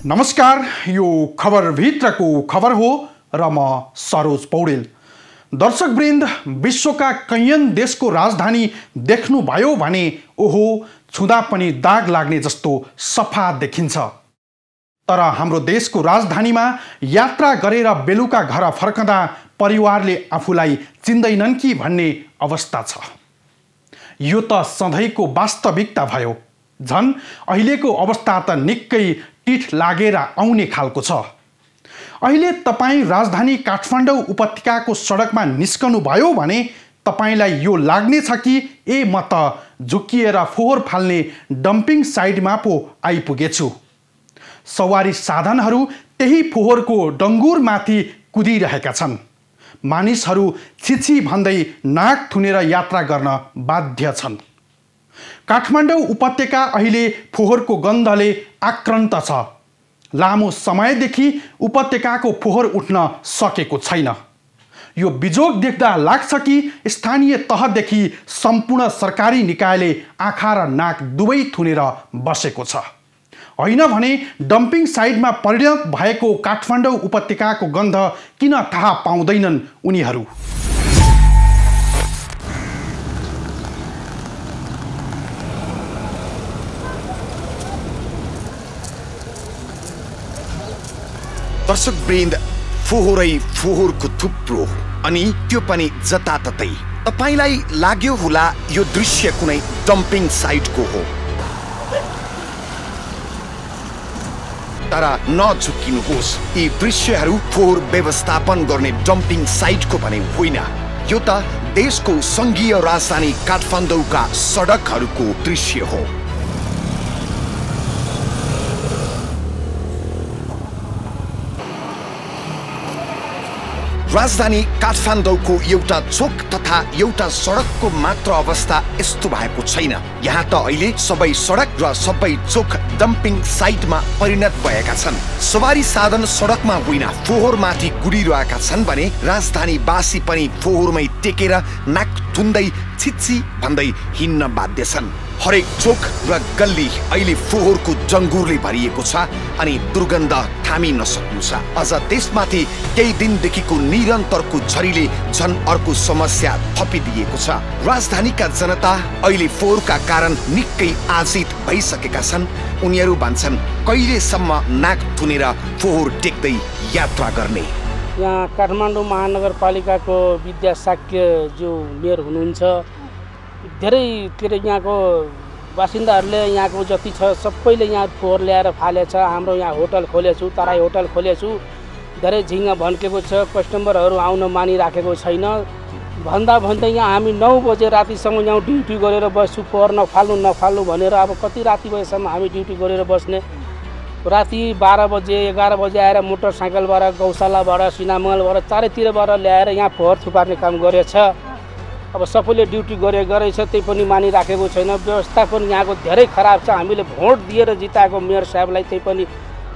नमस्कार, यो खबर भित्रको खबर हो र म सरोज पौडेल। दर्शकवृन्द, विश्वका कैयन देशको राजधानी देख्नुभयो भने ओहो छुँदा पनि दाग लाग्ने जस्तो सफा देखिन्छ। तर हाम्रो देशको राजधानीमा यात्रा गरेर बेलुका घर फर्कँदा परिवारले आफूलाई चिन्दैनन् कि भन्ने अवस्था छ। यो त सधैँको वास्तविकता भयो। झन् अहिलेको अवस्था त निकै टिठ लागेर आउने खालको छ। अहिले तपाईँ राजधानी काठमाडौँ उपत्यकाको सडकमा निस्कनु भयो भने तपाईलाई यो लाग्नेछ कि ए म त झुक्किएर फोहोर फाल्ने डम्पिङ साइडमा पो आइपुगेछु। सवारी साधनहरू त्यही फोहोरको डङ्गुरमाथि कुदिरहेका छन्। मानिसहरू छिछि भन्दै नाक थुनेर यात्रा गर्न बाध्य छन्। काठमाडौँ उपत्यका अहिले फोहोरको गन्धले आक्रान्त छ। लामो समयदेखि उपत्यकाको फोहोर उठ्न सकेको छैन। यो बिजोग देख्दा लाग्छ कि स्थानीय तहदेखि सम्पूर्ण सरकारी निकायले आँखा र नाक दुवै थुनेर बसेको छ। होइन भने डम्पिङ साइडमा परिणत भएको काठमाडौँ उपत्यकाको गन्ध किन थाहा पाउँदैनन् उनीहरू? दर्शकवृन्द, फोहोरै फोहोरको थुप्रो अनि त्यो पनि जताततै। तपाईलाई लाग्यो होला यो दृश्य कुनै डम्पिङ साइटको हो, तर नझुक्किनुहोस्। यी दृश्यहरू फोहोर व्यवस्थापन गर्ने डम्पिङ साइटको भने होइन। यो त देशको संघीय राजधानी काठमाडौँका सडकहरूको दृश्य हो। राजधानी काठमाडौँको एउटा चोक तथा एउटा सडकको मात्र अवस्था यस्तो भएको छैन। यहाँ त अहिले सबै सडक र सबै चोक डम्पिङ साइटमा परिणत भएका छन्। सवारी साधन सडकमा होइन फोहोरमाथि गुडिरहेका छन् भने राजधानीवासी पनि फोहोरमै टेकेर नाक थुन्दै छिछि भन्दै हिँड्न बाध्य छन्। हरेक चोक र गल्ली अहिले फोहोरको जङ्गुरले भरिएको छ अनि दुर्गन्ध थामी नसक्नु छ। अझ त्यसमाथि केही दिनदेखिको निरन्तरको झरीले झन् अर्को समस्या थपिदिएको छ। राजधानीका जनता अहिले फोहोरका कारण निकै आजित भइसकेका छन्। उनीहरू भन्छन् कहिलेसम्म नाक थुनेर फोहोर टेक्दै यात्रा गर्ने। यहाँ काठमाडौँ महानगरपालिकाको विद्या साक्य जो मेयर हुनुहुन्छ, धेरै के अरे यहाँको बासिन्दाहरूले यहाँको जति छ सबैले यहाँ फोहोर ल्याएर फालेछ। हाम्रो यहाँ होटल खोलेछु, तराई होटल खोलेछु, धेरै झिङ्गा भन्केको छ। कस्टमरहरू आउन मानिराखेको छैन। भन्दै यहाँ हामी 9 बजे रातिसम्म यहाँ ड्युटी गरेर बस्छु। फोहोर नफाल्नु भनेर अब कति राति बजेसम्म हामी ड्युटी गरेर बस्ने। राति 12 बजे 11 बजे आएर मोटरसाइकलबाट, गौशालाबाट, सिनामलबाट, चारैतिरबाट ल्याएर यहाँ फोहोर थुपार्ने काम गरेछ। अब सबैले ड्युटी गरेछ, त्यही पनि मानिराखेको छैन। व्यवस्थापन यहाँको धेरै खराब छ। हामीले भोट दिएर जिताएको मेयर साहबलाई त्यही पनि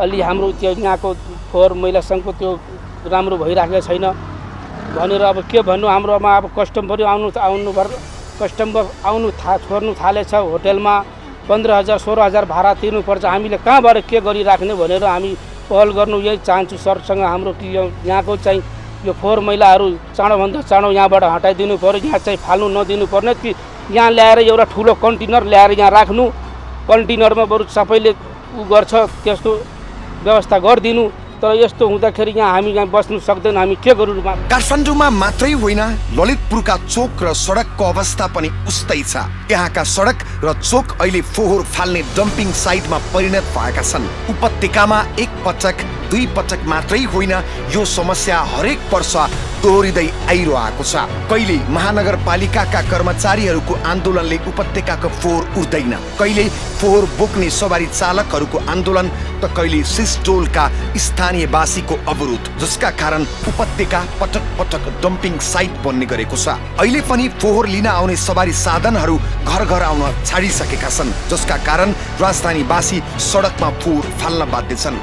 अलि हाम्रो त्यो यहाँको फोहोर मैला सङ्घको त्यो राम्रो भइराखेको छैन भनेर अब के भन्नु। हाम्रोमा अब कस्टमर छोड्नु थालेछ। होटलमा 15,000 16,000 भाडा तिर्नुपर्छ। हामीले कहाँबाट के गरिराख्ने भनेर हामी पहल गर्नु यही चाहन्छु सरसँग हाम्रो कि यहाँको चाहिँ यो फोहोर मैलाहरू चाँडोभन्दा चाँडो यहाँबाट हटाइदिनु पर्यो। यहाँ चाहिँ फाल्नु नदिनु पर्ने कि यहाँ ल्याएर एउटा ठुलो कन्टेनर ल्याएर यहाँ राख्नु। कन्टेनरमा बरु सबैले गर्छ त्यस्तो व्यवस्था गरिदिनु। तर यस्तो हुँदाखेरि यहाँ हामी यहाँ बस्नु सक्दैन। हामी के गरौँ? काठमाडौँमा मात्रै होइन, ललितपुरका चोक र सडकको अवस्था पनि उस्तै छ। त्यहाँका सडक र चोक अहिले फोहोर फाल्ने डम्पिङ साइटमा परिणत भएका छन्। उपत्यकामा एक पटक दुई पटक मात्रै होइन, यो समस्या हरेक वर्ष दोहोरिँदै आइरहेको छ। कहिले महानगरपालिकाका कर्मचारीहरूको आन्दोलनले उपत्यकाको फोहोर उठ्दैन, कहिले फोहोर बोक्ने सवारी चालकहरूको आन्दोलन, त कहिले सिस्टोलका स्थानीयवासीको अवरोध, जसका कारण उपत्यका पटक पटक डम्पिङ साइट बन्ने गरेको छ। अहिले पनि फोहोर लिन आउने सवारी साधनहरू घर घर आउन छाडिसकेका छन्, जसका कारण राजधानीवासी सडकमा फोहोर फाल्न बाध्य छन्।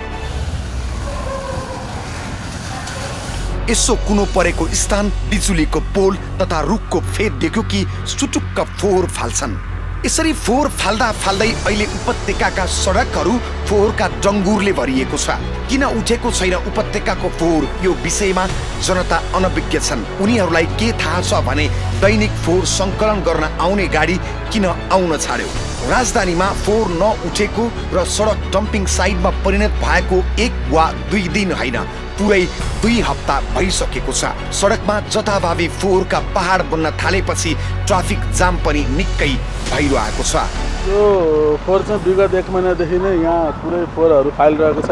यसो कुनो परेको स्थान, बिजुलीको पोल तथा रुखको फेद देख्यो कि सुटुक्क फोहोर फाल्छन्। यसरी फोहोर फाल्दा फाल्दै अहिले उपत्यकाका सडकहरू फोहोरका डङ्गुरले भरिएको छ। किन उठेको छैन उपत्यकाको फोहोर, यो विषयमा जनता अनभिज्ञ छन्। उनीहरूलाई के थाहा छ भने दैनिक फोहोर सङ्कलन गर्न आउने गाडी किन आउन छाड्यो। राजधानीमा फोहोर नउठेको र सडक डम्पिङ साइटमा परिणत भएको 1 वा 2 दिन होइन, पुरै 2 हप्ता भइसकेको छ। सडकमा जथाभावी फोहोरका पहाड बन्न थालेपछि ट्राफिक जाम पनि निकै भइरहेको छ। यो फोहोर चाहिँ विगत 1 महिनादेखि नै यहाँ पुरै फोहोरहरू फालिरहेको छ।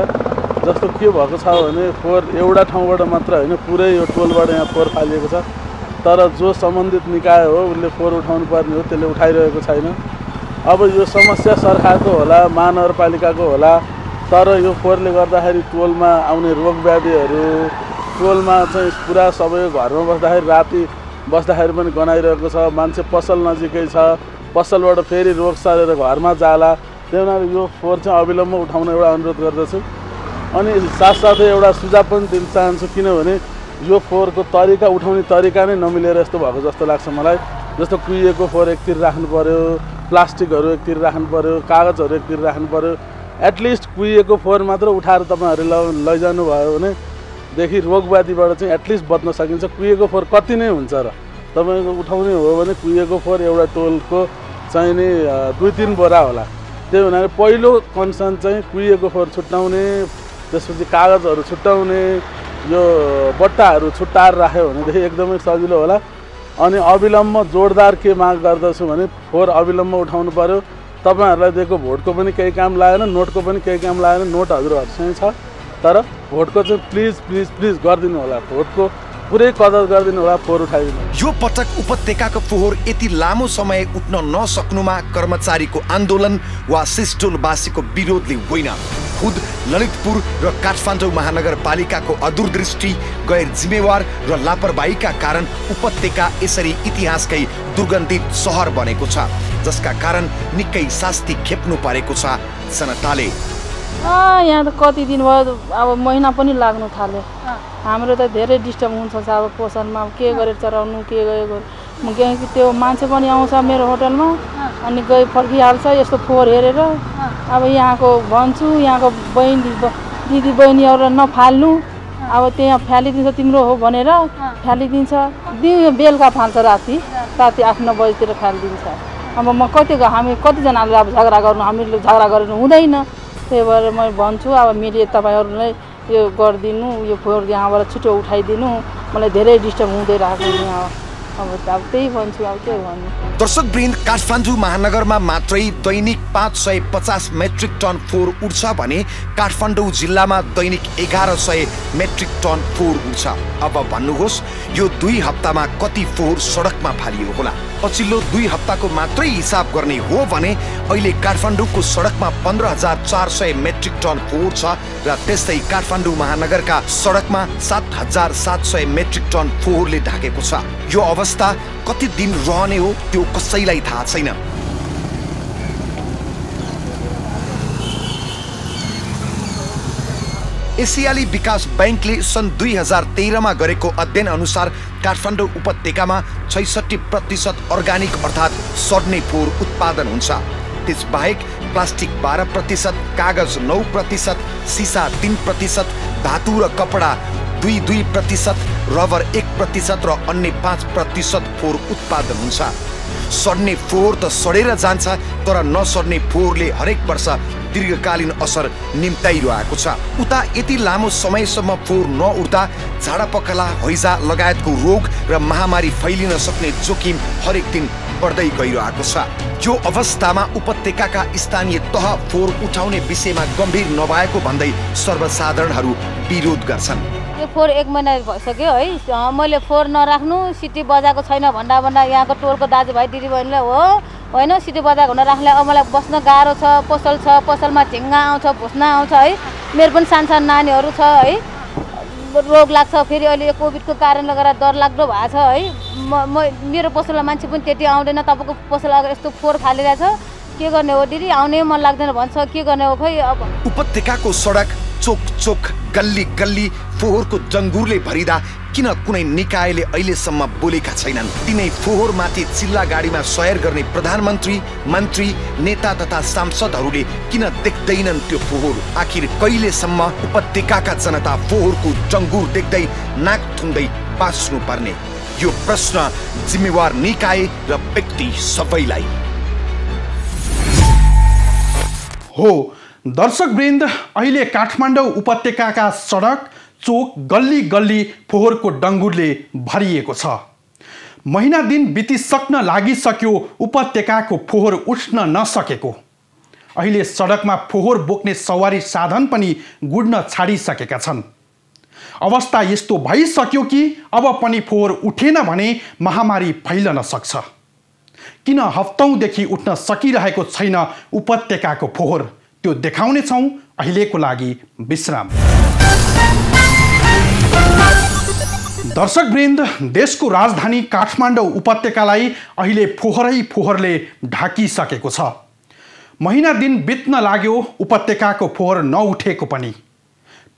जस्तो के भएको छ भने फोहोर एउटा ठाउँबाट मात्र होइन, पुरै यो टोलबाट यहाँ फोहोर फालिएको छ। तर जो सम्बन्धित निकाय हो उसले फोहोर उठाउनु पर्ने हो, त्यसले उठाइरहेको छैन। अब यो समस्या सरकारको होला, महानगरपालिकाको होला, तर यो फोहोरले गर्दाखेरि टोलमा आउने रोग व्याधिहरू, टोलमा चाहिँ पुरा सबै घरमा बस्दाखेरि राति बस्दाखेरि पनि गनाइरहेको छ। मान्छे पसल नजिकै छ, पसलबाट फेरि रोग सरेर घरमा जाला। त्यही भएर यो फोहोर चाहिँ अविलम्ब उठाउन एउटा अनुरोध गर्दछु। अनि साथसाथै एउटा सुझाव पनि दिन चाहन्छु, किनभने यो फोहोरको तरिका, उठाउने तरिका नै नमिलेर यस्तो भएको जस्तो लाग्छ मलाई। जस्तो कुहिएको फोहोर एकतिर राख्नु पर्यो, प्लास्टिकहरू एकतिर राख्नु पर्यो, कागजहरू एकतिर राख्नु पर्यो। एटलिस्ट कुहिएको फोहोर मात्र उठाएर तपाईँहरूले लैजानु भयो भनेदेखि रोगव्याधिबाट चाहिँ एटलिस्ट बच्न सकिन्छ। कुहिएको फोहोर कति नै हुन्छ र तपाईँको उठाउने हो भने कुहिएको फोहोर एउटा टोलको चाहिँ नि 2-3 बोरा होला। त्यही भनेर पहिलो कन्सर्न चाहिँ कुहिएको फोहोर छुट्याउने, त्यसपछि कागजहरू छुट्याउने, यो बट्टाहरू छुट्टाएर राख्यो भनेदेखि एकदमै सजिलो होला। अनि अविलम्ब जोरदार के माग गर्दछु भने फोहोर अविलम्ब उठाउनु पर्यो। तपाईँहरूलाई दिएको भोटको पनि केही काम लागेन, नोटको पनि केही काम लागेन। नोट हजुरहरूसँग छ, तर भोटको चाहिँ प्लिज प्लिज प्लिज गरिदिनु होला। भोटको पुरै कदर गरिदिनु होला, फोहोर उठाइदिनु। यो पटक उपत्यकाको फोहोर यति लामो समय उठ्न नसक्नुमा कर्मचारीको आन्दोलन वा सिस्टोलवासीको विरोधले होइन, खुद ललितपुर र काठमाडौँ महानगरपालिकाको अदूरदृष्टि, गैर जिम्मेवार र लापरवाहीका कारण उपत्यका यसरी इतिहासकै दुर्गन्धित सहर बनेको छ, जसका कारण निकै शास्ति खेप्नु परेको छ जनताले। यहाँ त कति दिन भयो, अब महिना पनि लाग्नु थाल्यो। हाम्रो त धेरै डिस्टर्ब हुन्छ अब पोषणमा, के गरेर चलाउनु, के गरेर त्यो मान्छे पनि आउँछ मेरो होटलमा अनि गई फर्किहाल्छ यस्तो फोहोर हेरेर। अब यहाँको भन्छु, यहाँको दिदी बहिनीहरूलाई नफाल्नु, अब त्यहाँ फ्यालिदिन्छ तिम्रो हो भनेर फ्यालिदिन्छ। बेलुका फाल्छ, राति 8-9 बजीतिर फ्यालिदिन्छ। अब म हामी कतिजनाले अब झगडा गर्नु, हामीले झगडा गर्नु हुँदैन। त्यही भएर म भन्छु अब मिडिया तपाईँहरूलाई यो गरिदिनु, यो फोहोर यहाँबाट छिटो उठाइदिनु, मलाई धेरै डिस्टर्ब हुँदै रहेको यहाँ। अब त्यही भन्छु, अब के भन्नु। दर्शकवृन्द, काठमाडौँ महानगरमा मात्रै दैनिक 550 मेट्रिक टन फोहोर उठ्छ भने काठमाडौँ जिल्लामा दैनिक 1100 मेट्रिक टन फोहोर उठ्छ। अब भन्नुहोस् यो 2 हप्तामा कति फोहोर सडकमा फालियो होला। पछिल्लो 2 हप्ताको मात्रै हिसाब गर्ने हो भने अहिले काठमाडौँको सडकमा 15,400 मेट्रिक टन फोहोर छ र त्यस्तै काठमाडौँ महानगरका सडकमा 7,700 मेट्रिक टन फोहोरले ढाकेको छ। यो अवस्था कति दिन रहने हो त्यो कसैलाई थाहा छैन। एसियाली विकास बैंकले सन् 2013 मा गरेको अध्ययन अनुसार काठमाडौँ उपत्यकामा 66% अर्गानिक अर्थात् सड्ने फोहोर उत्पादन हुन्छ। त्यसबाहेक प्लास्टिक 12%, कागज 9%, सिसा 3%, धातु र कपडा 2% रबर 1% र अन्य 5% फोहोर उत्पादन हुन्छ। सड्ने फोहोर त सडेर जान्छ, तर नसड्ने फोहोरले हरेक वर्ष दीर्घकालीन असर निम्ताइरहेको छ। उता यति लामो समयसम्म फोहोर नउठ्दा झाडापखाला, हैजा लगायतको रोग र महामारी फैलिन सक्ने जोखिम हरेक दिन बढ्दै गइरहेको छ। यो अवस्थामा उपत्यकाका स्थानीय तह फोहोर उठाउने विषयमा गम्भीर नभएको भन्दै सर्वसाधारणहरू विरोध गर्छन्। यो फोहोर 1 महिना भइसक्यो है, मैले फोहोर नराख्नु सिटी बजाएको छैन भन्दा यहाँको टोलको दाजुभाइ दिदीबहिनीलाई हो होइन, सिटी बजाएको हुन राख्ने। अब मलाई बस्न गाह्रो छ, पसलमा झिङ्गा आउँछ, भुस्ना आउँछ है। मेरो पनि सानो नानीहरू छ है, रोग लाग्छ। फेरि अहिले कोभिडको कारणले गर्दा डरलाग्दो भएको छ है। मेरो पसलमा मान्छे पनि त्यति आउँदैन। तपाईँको पसल अगर यस्तो फोहोर फालिरहेछ, के गर्ने हो दिदी, आउनै मन लाग्दैन भन्छ, के गर्ने हो खै। अब उपत्यकाको सडक चोक चोक, गल्ली गल्ली फोहोरको जङ्गुरले भरिदा किन कुनै निकायले अहिलेसम्म बोलेका छैनन्? तिनै फोहोरमाथि चिल्ला गाडीमा सयर गर्ने प्रधानमन्त्री, मन्त्री, नेता तथा सांसदहरूले किन देख्दैनन् त्यो फोहोर? आखिर कहिलेसम्म उपत्यकाका जनता फोहोरको जङ्गुर देख्दै नाक थुन्दै बाँच्नु पर्ने? यो प्रश्न जिम्मेवार निकाय र व्यक्ति सबैलाई हो। दर्शकवृन्द, अहिले काठमाडौँ उपत्यकाका सडक, चोक, गल्ली गल्ली फोहोरको डङ्गुरले भरिएको छ। महिना दिन बितिसक्न लागिसक्यो उपत्यकाको फोहोर उठ्न नसकेको। अहिले सडकमा फोहोर बोक्ने सवारी साधन पनि गुड्न छाडिसकेका छन्। अवस्था यस्तो भइसक्यो कि अब पनि फोहोर उठेन भने महामारी फैलन सक्छ। किन हप्तौँदेखि उठ्न सकिरहेको छैन उपत्यकाको फोहोर, त्यो देखाउने छौँ। अहिलेको लागि विश्राम। दर्शकवृन्द, देशको राजधानी काठमाडौँ उपत्यकालाई अहिले फोहोरै फोहोरले ढाकिसकेको छ। महिना दिन बित्न लाग्यो उपत्यकाको फोहोर नउठेको पनि।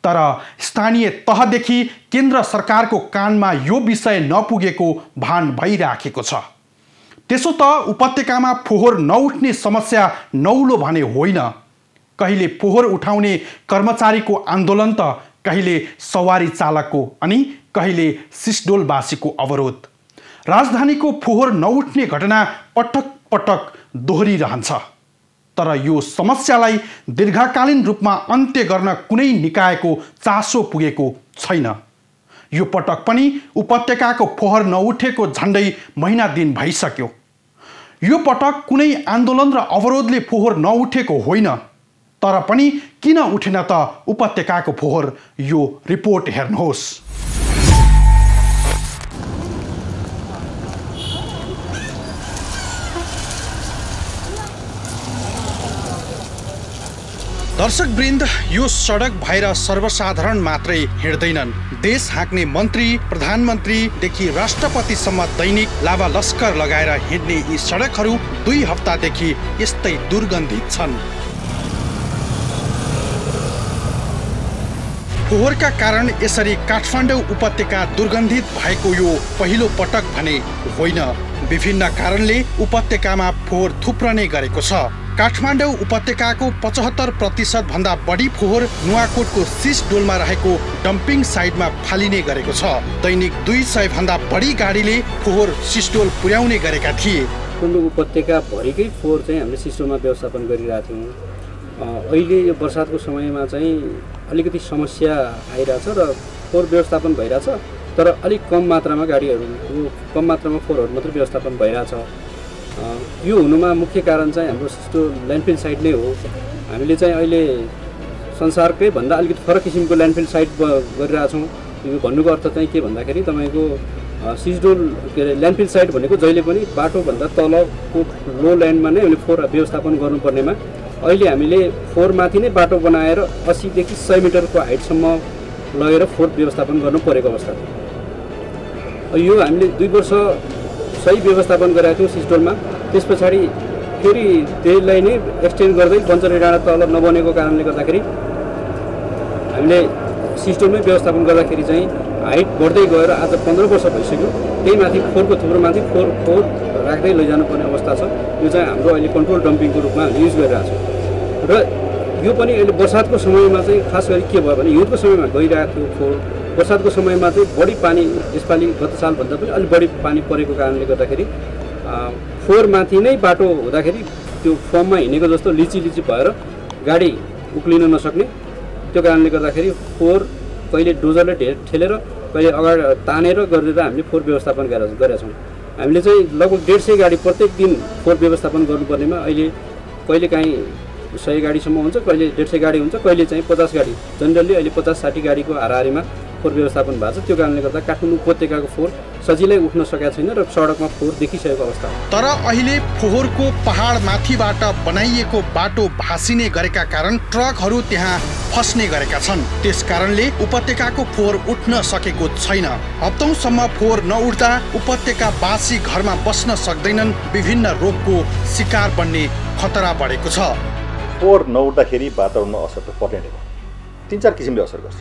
तर स्थानीय तहदेखि केन्द्र सरकारको कानमा यो विषय नपुगेको भान भइराखेको छ। त्यसो त उपत्यकामा फोहोर नउठ्ने समस्या नौलो भने होइन। कहिले फोहोर उठाउने कर्मचारीको आन्दोलन त कहिले सवारी चालकको अनि कहिले सिस्डोलवासीको अवरोध। राजधानीको फोहोर नउठ्ने घटना पटक पटक दोहोरिरहन्छ। तर यो समस्यालाई दीर्घकालीन रूपमा अन्त्य गर्न कुनै निकायको चासो पुगेको छैन। यो पटक पनि उपत्यकाको फोहोर नउठेको झन्डै महिना दिन भइसक्यो। यो पटक कुनै आन्दोलन र अवरोधले फोहोर नउठेको होइन। तर पनि किन उठेन त उपत्यकाको फोहोर? यो रिपोर्ट हेर्नुहोस्। दर्शकवृन्द, यो सडक भएर सर्वसाधारण मात्रै हिँड्दैनन्। देश हाँक्ने मन्त्री, प्रधानमन्त्रीदेखि राष्ट्रपतिसम्म दैनिक लावा लस्कर लगाएर हिँड्ने यी सडकहरू 2 हप्तादेखि यस्तै दुर्गन्धित छन्। फोहोरका कारण यसरी काठमाडौँ उपत्यका दुर्गन्धित भएको यो पहिलो पटक भने होइन। विभिन्न कारणले उपत्यकामा फोहोर थुप्रने गरेको छ। काठमाडौँ उपत्यकाको 75% भन्दा बढी फोहोर नुवाकोटको सिसडोलमा रहेको डम्पिङ साइटमा फालिने गरेको छ। दैनिक 200 भन्दा बढी गाडीले फोहोर सिसडोल पुर्याउने गरेका थिए। काठमाडौँ उपत्यका भरिकै फोहोर चाहिँ हामीले सिस्टममा व्यवस्थापन गरिरहेका थियौँ। अहिले यो बर्सातको समयमा चाहिँ अलिकति समस्या आइरहेछ र फोहोर व्यवस्थापन भइरहेछ। तर अलिक कम मात्रामा गाडीहरूको कम मात्रामा फोहोरहरू मात्रै व्यवस्थापन भइरहेछ। यो हुनुमा मुख्य कारण चाहिँ हाम्रो सिस्टो ल्यान्डफिल साइट नै हो। हामीले चाहिँ अहिले संसारकै भन्दा अलिकति फरक किसिमको ल्यान्डफिल साइट गरिरहेछौँ। यो भन्नुको अर्थ चाहिँ के भन्दाखेरि तपाईँको सिस्डोल के अरे ल्यान्डफिल साइट भनेको जहिले पनि बाटोभन्दा तलको लो ल्यान्डमा नै हामीले फोहोर व्यवस्थापन गर्नुपर्नेमा अहिले हामीले फोहोरमाथि नै बाटो बनाएर 80 देखि 100 मिटरको हाइटसम्म लगेर फोहोर व्यवस्थापन गर्नु परेको अवस्था थियो। यो हामीले 2 वर्ष सही व्यवस्थापन गरेका थियौँ सिस्डोलमा। त्यस पछाडि फेरि त्यसलाई नै एक्सटेन्ड गर्दै बन्चरी डाँडा तल नबनेको कारणले गर्दाखेरि हामीले सिस्डोलमै व्यवस्थापन गर्दाखेरि चाहिँ हाइट बढ्दै गएर आज 15 वर्ष भइसक्यो। त्यही माथि फोहोरको थुप्रोमाथि फोहोर राख्दै लैजानुपर्ने अवस्था छ। यो चाहिँ हाम्रो अहिले कन्ट्रोल डम्पिङको रूपमा हामीले युज गरिरहेको छ। र यो पनि अहिले बर्सातको समयमा चाहिँ खास गरी के भयो भने हिउँदको समयमा गइरहेको थियो फोहोर। बर्सातको समयमा चाहिँ बढी पानी यसपालि गत सालभन्दा पनि अलिक बढी पानी परेको कारणले गर्दाखेरि फोहोरमाथि नै बाटो हुँदाखेरि त्यो फर्ममा हिँडेको जस्तो लिची भएर गाडी उक्लिन नसक्ने। त्यो कारणले गर्दाखेरि फोहोर कहिले डोजरले ठेलेर कहिले अगाडि तानेर गरेर हामीले फोहोर व्यवस्थापन गरेका छौँ। हामीले चाहिँ लगभग 150 गाडी प्रत्येक दिन फोहोर व्यवस्थापन गर्नुपर्नेमा अहिले कहिले काहीँ 100 गाडीसम्म हुन्छ, कहिले 150 गाडी हुन्छ, कहिले चाहिँ 50 गाडी। जनरली अहिले 50-60 गाडीको हाराहारीमा फोहोर व्यवस्थापन भएको छ। त्यो कारणले गर्दा काठमाडौँ उपत्यकाको फोहोर सजिलै उठ्न सकेका छैन र सडकमा फोहोर देखिसकेको अवस्था हो। तर अहिले फोहोरको पहाड माथिबाट बनाइएको बाटो भासिने गरेका कारण ट्रकहरू त्यहाँ फस्ने गरेका छन्। त्यस कारणले उपत्यकाको फोहोर उठ्न सकेको छैन। हप्तौँसम्म फोहोर नउठ्दा उपत्यकावासी घरमा बस्न सक्दैनन्। विभिन्न रोगको शिकार बन्ने खतरा बढेको छ। फोहोर नउठ्दाखेरि वातावरणमा असर त पर्ने नै भयो। 3-4 किसिमले असर गर्छ।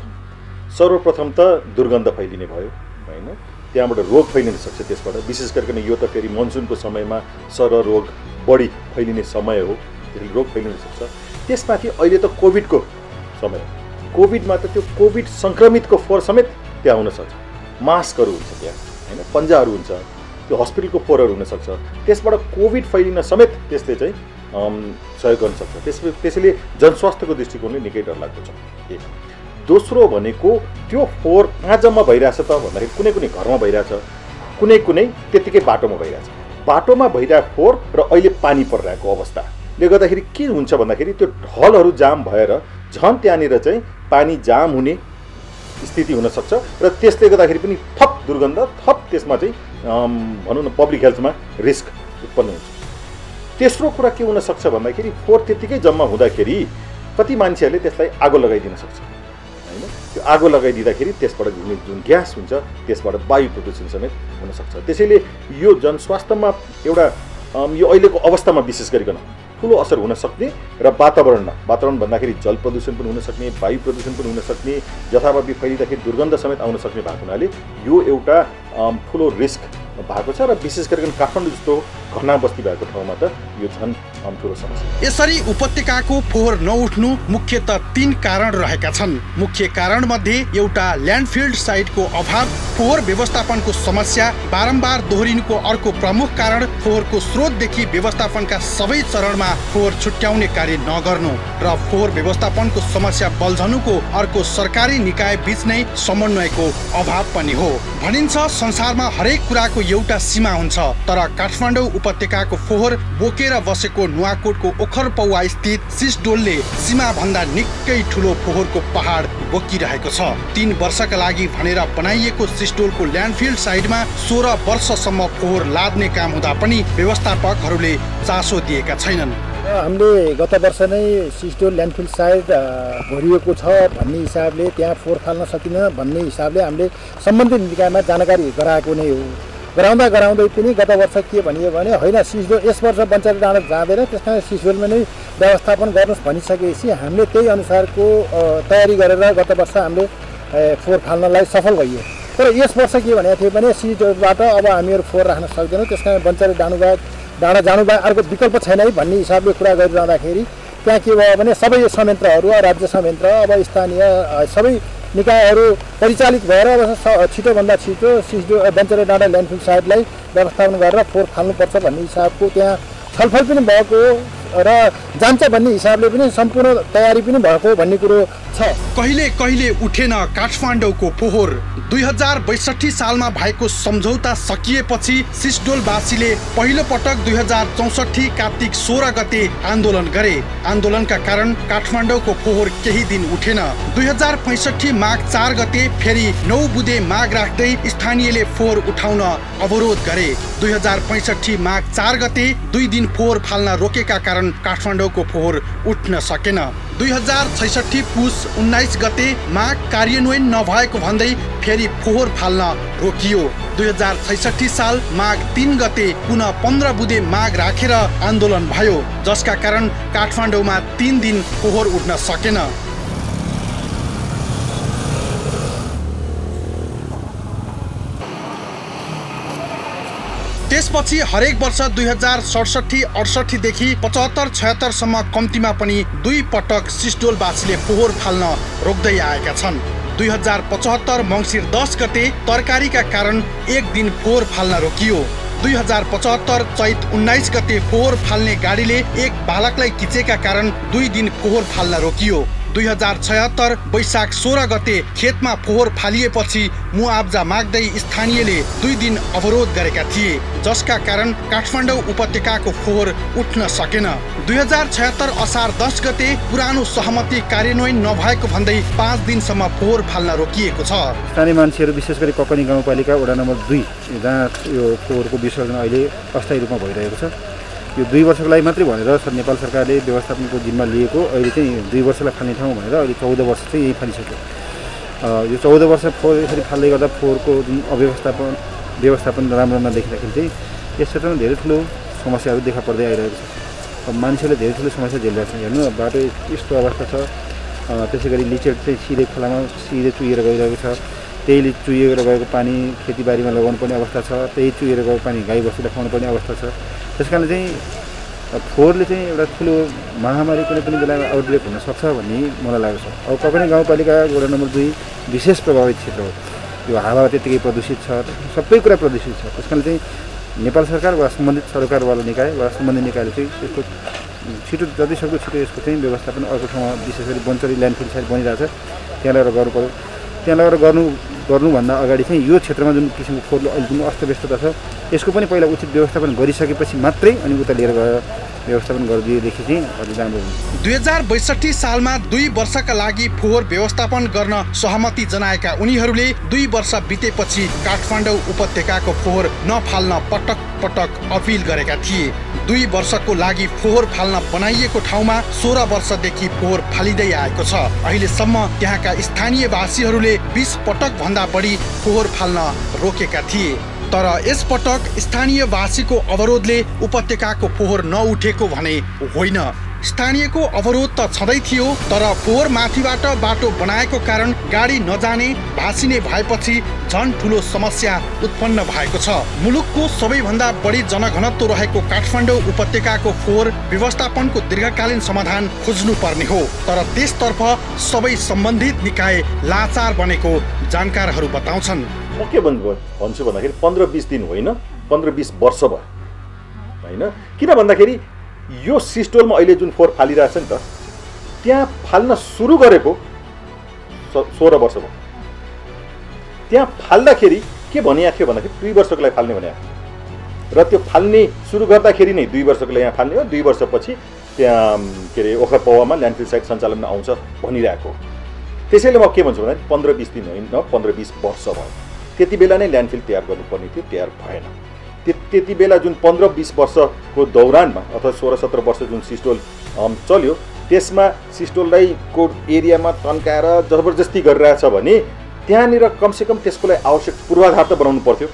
सर्वप्रथम त दुर्गन्ध फैलिने भयो होइन त्यहाँबाट रोग फैलिन सक्छ त्यसबाट विशेष गरिकन यो त फेरि मनसुनको समयमा सरह रोग बढी फैलिने समय हो त्यसले रोग फैलिन सक्छ त्यसमाथि अहिले त कोभिडको समय कोभिडमा त त्यो कोभिड सङ्क्रमितको फोहोर समेत त्यहाँ हुनसक्छ मास्कहरू हुन्छ त्यहाँ होइन पन्जाहरू हुन्छ त्यो हस्पिटलको फोहोरहरू हुनसक्छ त्यसबाट कोभिड फैलिन समेत त्यसले चाहिँ सहयोग गर्न सक्छ त्यसैले जनस्वास्थ्यको दृष्टिकोणले निकै डरलाग्दो छ एक दोस्रो भनेको त्यो फोहोर कहाँ जम्मा भइरहेछ त भन्दाखेरि कुनै कुनै घरमा भइरहेछ कुनै त्यत्तिकै बाटोमा भइरहेछ बाटोमा भइरहेको फोहोर र अहिले पानी परिरहेको अवस्थाले गर्दाखेरि के हुन्छ भन्दाखेरि त्यो ढलहरू जाम भएर झन् त्यहाँनिर चाहिँ पानी जाम हुने स्थिति हुनसक्छ र त्यसले गर्दाखेरि पनि थप दुर्गन्ध थप त्यसमा चाहिँ भनौँ न पब्लिक हेल्थमा रिस्क उत्पन्न हुन्छ तेस्रो कुरा के हुनसक्छ भन्दाखेरि फोहोर त्यत्तिकै जम्मा हुँदाखेरि कति मान्छेहरूले त्यसलाई आगो लगाइदिन सक्छ होइन त्यो आगो लगाइदिँदाखेरि त्यसबाट जुन ग्यास हुन्छ त्यसबाट वायु प्रदूषण समेत हुनसक्छ त्यसैले यो जनस्वास्थ्यमा एउटा यो अहिलेको अवस्थामा विशेष गरिकन ठुलो असर हुन सक्ने र वातावरण भन्दाखेरि जल प्रदूषण पनि हुन सक्ने वायु प्रदूषण पनि हुन सक्ने जथाभावी फैलिँदाखेरि दुर्गन्ध समेत आउन सक्ने भएको हुनाले यो एउटा ठुलो रिस्क भएको छ र विशेष गरिकन काठमाडौँ जस्तो घना बस्ती भएको ठाउँमा त यो झन् ठुलो समस्या। यसरी उपत्यकाको फोहोर नउठ्नु मुख्यतः 3 कारण रहेका छन्। मुख्य कारण मध्ये एउटा ल्यान्डफिल्ड साइटको अभाव, फोहोर व्यवस्थापनको समस्या बारम्बार दोहोरिनुको अर्को प्रमुख कारण फोहोरको स्रोतदेखि व्यवस्थापनका सबै चरणमा फोहोर छुट्याउने कार्य नगर्नु र फोहोर व्यवस्थापनको समस्या बल्झनुको अर्को सरकारी निकाय बीच नै समन्वयको अभाव पनि हो। भनिन्छ संसारमा हरेक कुराको एउटा सीमा हुन्छ, तर काठमाडौँ उपत्यकाको फोहोर बोकेर बसेको नुवाकोटको ओखरपौवा स्थित सिसडोलले सीमा भन्दा निकै ठुलो फोहोरको पहाड बोकिरहेको छ। 3 वर्षका लागि भनेर बनाइएको सिसडोलको ल्यान्डफिल्ड साइडमा 16 वर्षसम्म फोहोर लाद्ने काम हुँदा पनि व्यवस्थापकहरूले चासो दिएका छैनन्। हामीले गत वर्ष नै सिसडोल ल्यान्डफिल्ड साइड भरिएको छ भन्ने हिसाबले त्यहाँ फोहोर फाल्न सकिन्न भन्ने हिसाबले हामीले सम्बन्धित निकायमा जानकारी गराएको नै हो। गराउँदै पनि गत वर्ष के भनियो भने होइन सिसडोल यस वर्ष बञ्चारी डाँडा जाँदैन, त्यस कारण सिसडोलमा नै व्यवस्थापन गर्नुहोस् भनिसकेपछि हामीले त्यही अनुसारको तयारी गरेर गत वर्ष हामीले फोहोर फाल्नलाई सफल भइयो। तर यस वर्ष के भनेको थियो भने सिसडोलबाट अब हामीहरू फोहोर राख्न सक्दैनौँ, त्यस कारण बञ्चारी डाँडा जानु बाहेक अर्को विकल्प छैन है भन्ने हिसाबले कुरा गरिरहँदाखेरि त्यहाँ के भयो भने सबै संयन्त्रहरू राज्य संयन्त्र अब स्थानीय सबै निकायहरू परिचालित भएर छिटोभन्दा छिटो सिसडोल बञ्चारी डाँडा ल्यान्डफिल्ड साइटलाई व्यवस्थापन गरेर फोहोर फाल्नुपर्छ भन्ने हिसाबको त्यहाँ छलफल पनि भएको र जान्छ भन्ने हिसाबले पनि सम्पूर्ण तयारी पनि भएको भन्ने कुरो छ। कहिले उठेन काठमाडौँको फोहोर। 2062 सालमा भएको सम्झौता सकिएपछि सिसडोलवासीले पहिलो पटक 2064 कार्तिक 16 गते आन्दोलन गरे। आन्दोलनका कारण काठमाडौँको फोहोर केही दिन उठेन। 2065 माघ 4 गते फेरि 9 बुँदे माग राख्दै स्थानीयले फोहोर उठाउन अवरोध गरे। 2065 माघ 4 गते 2 दिन फोहोर फाल्न रोकेका कारण काठमाडौँको फोहोर उठ्न सकेन। 2066 पुस 19 गते माग कार्यान्वयन नभएको भन्दै फेरि फोहोर फाल्न रोकियो। 2066 साल माघ 3 गते पुनः 15 बुँदे माग राखेर आन्दोलन भयो, जसका कारण काठमाडौँमा 3 दिन फोहोर उठ्न सकेन। त्यसपछि हरेक वर्ष 2067-68 देखि 75-76 सम्म कम्तीमा पनि 2 पटक सिसडोलवासीले फोहोर फाल्न रोक्दै आएका छन्। 2075 मङ्सिर 10 गते तरकारीका कारण 1 दिन फोहोर फाल्न रोकियो। 2075 चैत 19 गते फोहोर फाल्ने गाडीले एक बालकलाई किचेका कारण 2 दिन फोहोर फाल्न रोकियो। 2076 वैशाख 16 गते खेतमा फोहोर फालिएपछि मुआब्जा माग्दै स्थानीयले 2 दिन अवरोध गरेका थिए, जसका कारण काठमाडौँ उपत्यकाको फोहोर उठ्न सकेन। 2076 असार 10 गते पुरानो सहमति कार्यान्वयन नभएको भन्दै 5 दिनसम्म फोहोर फाल्न रोकिएको छ। स्थानीय मान्छेहरू विशेष गरी ककनी गाउँपालिका वडा नम्बर 2 जहाँ यो फोहोरको विसर्जन अहिले अस्थायी रूपमा भइरहेको छ, यो 2 वर्षको लागि मात्रै भनेर नेपाल सरकारले व्यवस्थापनको जिम्मा लिएको अहिले चाहिँ 2 वर्षलाई फाल्ने ठाउँ भनेर अहिले 14 वर्ष चाहिँ यही फालिसक्यो। यो 14 वर्ष फोहोर यसरी फाल्दै गर्दा फोहोरको जुन व्यवस्थापन राम्रो नदेखिँदाखेरि चाहिँ यस क्षेत्रमा धेरै ठुलो समस्याहरू देखा पर्दै आइरहेको छ। अब मान्छेले धेरै ठुलो समस्या झेलिरहेको छ। हेर्नु बाटो यस्तो अवस्था छ, त्यसै गरी लिचेड चाहिँ सिधै खोलामा सिधै चुहिएर गइरहेको छ। त्यहीले चुहिएर गएको पानी खेतीबारीमा लगाउनु पर्ने अवस्था छ, त्यही चुहिएर गएको पानी गाईबस्तुलाई खुवाउनु पर्ने अवस्था छ। त्यस कारण चाहिँ फोहोरले चाहिँ एउटा ठुलो महामारी कुनै पनि बेलामा आउटब्रेक हुन सक्छ भन्ने मलाई लाग्छ। अब कपनी गाउँपालिका वडा नम्बर 2 विशेष प्रभावित क्षेत्र हो। त्यो हावा त्यत्तिकै प्रदूषित छ, सबै कुरा प्रदूषित छ। त्यस कारण चाहिँ नेपाल सरकार वा सम्बन्धित सरकारवाला निकाय वा सम्बन्धित निकायले चाहिँ यसको छिटो जतिसक्दो छिटो यसको चाहिँ व्यवस्थापन अर्को ठाउँमा विशेष गरी बन्चरी ल्यान्डफिल साइड बनिरहेको छ त्यहाँ लगेर गर्नु पर्यो। त्यहाँ लगेर गर्नुभन्दा अगाडि चाहिँ यो क्षेत्रमा जुन किसिमको फोहोरले अहिले जुन अस्तव्यस्तता छ यसको पनि पहिला उचित व्यवस्थापन गरिसकेपछि मात्रै अनि उता लिएर गएर व्यवस्थापन गरिदिएदेखि चाहिँ अझै राम्रो हुन्छ। 2062 सालमा 2 वर्षका लागि फोहोर व्यवस्थापन गर्न सहमति जनाएका उनीहरूले 2 वर्ष बितेपछि काठमाडौँ उपत्यकाको फोहोर नफाल्न पटक पटक अपिल गरेका थिए। 2 वर्षको लागि फोहोर फाल्न बनाइएको ठाउँमा 16 वर्षदेखि फोहोर फालिँदै आएको छ। अहिलेसम्म त्यहाँका स्थानीयवासीहरूले 20 पटक भन्दा बढी फोहोर फाल्न रोकेका थिए। तर यस पटक स्थानीयवासीको अवरोधले उपत्यकाको फोहोर नउठेको भने होइन। स्थानीयको अवरोध त छँदै थियो, तर फोहोर माथिबाट बाटो बनाएको कारण गाडी नजाने भासिने भएपछि झन् ठुलो समस्या उत्पन्न भएको छ। मुलुकको सबैभन्दा बढी जनघनत्व रहेको काठमाडौँ उपत्यकाको फोहोर व्यवस्थापनको दीर्घकालीन समाधान खोज्नु पर्ने हो, तर त्यसतर्फ सबै सम्बन्धित निकाय लाचार बनेको जानकारहरू बताउँछन्। म के भन्छु भन्दाखेरि 15-20 दिन होइन, 15-20 वर्ष भयो होइन। किन भन्दाखेरि यो सिस्टोलमा अहिले जुन फोहोर फालिरहेछ नि त, त्यहाँ फाल्न सुरु गरेको 16 वर्ष भयो। त्यहाँ फाल्दाखेरि के भनिएको थियो भन्दाखेरि 2 वर्षको लागि फाल्ने भनेको, र त्यो फाल्ने सुरु गर्दाखेरि नै 2 वर्षको लागि यहाँ फाल्ने हो, 2 वर्षपछि त्यहाँ के अरे ओखर पौवामा ल्यान्डफिल साइट सञ्चालनमा आउँछ भनिरहेको। त्यसैले म के भन्छु भन्दाखेरि 15-20 दिन होइन, 15-20 वर्ष भयो। त्यति बेला नै ल्यान्डफिल तयार गर्नुपर्ने थियो, तयार भएन। त्यति बेला जुन 15-20 वर्षको दौरानमा अथवा 16-17 वर्ष जुन सिस्टोल चल्यो त्यसमा सिस्टोललाई को एरियामा तन्काएर जबरजस्ती गरिरहेछ भने त्यहाँनिर कमसेकम त्यसको लागि आवश्यक पूर्वाधार त बनाउनु पर्थ्यो।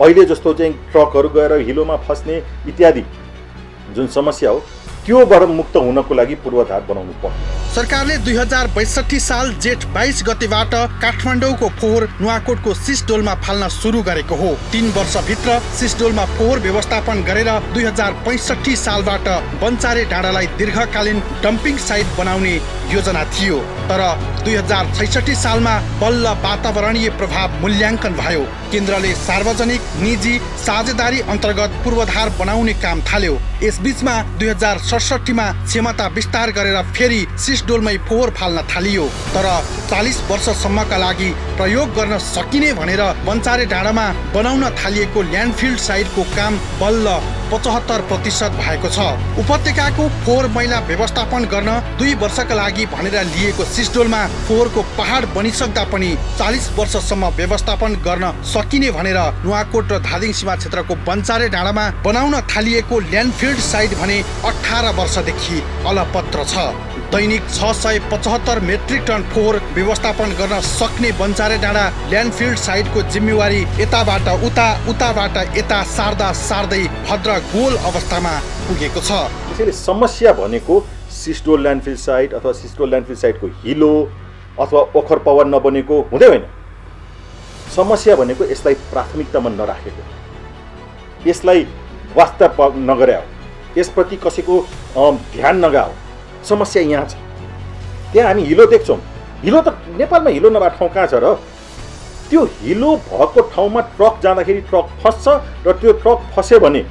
अहिले जस्तो चाहिँ ट्रकहरू गएर हिलोमा फस्ने इत्यादि जुन समस्या हो त्योबाट मुक्त हुनको लागि पूर्वाधार बनाउनु पर्यो। सरकारले 2062 साल जेठ 22 गतेबाट काठमाडौँको फोहोर नुवाकोटको सिस्डोलमा फाल्न सुरु गरेको हो। 3 वर्षभित्र सिस्डोलमा फोहोर व्यवस्थापन गरेर 2065 सालबाट बन्चारे डाँडालाई दीर्घकालीन डम्पिङ साइट बनाउने योजना थियो, तर 2066 सालमा बल्ल वातावरणीय प्रभाव मूल्याङ्कन भयो। केन्द्रले सार्वजनिक निजी साझेदारी अन्तर्गत पूर्वाधार बनाउने काम थाल्यो। यसबीचमा 2067 मा क्षमता विस्तार गरेर फेरि सिस्डोलमै फोहोर फाल्न थालियो, तर 40 वर्षसम्मका लागि प्रयोग गर्न सकिने भनेर बन्चारे डाँडामा बनाउन थालिएको ल्यान्डफिल साइटको काम बल्ल 75% भएको छ। उपत्यकाको फोहोर मैला व्यवस्थापन गर्न 2 वर्षका लागि भनेर लिएको सिस्डोलमा फोहोरको पहाड बनिसक्दा पनि 40 वर्षसम्म व्यवस्थापन गर्न सकिने भनेर नुवाकोट र धादिङ सीमा क्षेत्रको बन्चारे डाँडामा बनाउन थालिएको ल्यान्डफिल साइट भने 18 वर्षदेखि अलपत्र छ। दैनिक 675 मेट्रिक टन फोहोर व्यवस्थापन गर्न सक्ने बन्चारे डाँडा ल्यान्डफिल साइटको जिम्मेवारी यताबाट उता उताबाट यता सार्दा सार्दै भद्र गोल अवस्थामा पुगेको छ। त्यसैले समस्या भनेको सिस्डोल ल्यान्डफिल साइट अथवा सिस्डोल ल्यान्डफिल साइटको हिलो अथवा ओखर पवन नबनेको हुँदै होइन। समस्या भनेको यसलाई प्राथमिकतामा नराखेको, यसलाई वास्ता नगरे हो, यसप्रति कसैको ध्यान नगाओ। समस्या यहाँ छ। त्यहाँ हामी हिलो देख्छौँ, हिलो त नेपालमा हिलो नभएको ठाउँ कहाँ छ र? त्यो हिलो भएको ठाउँमा ट्रक जाँदाखेरि ट्रक फस्छ र त्यो ट्रक फस्यो भने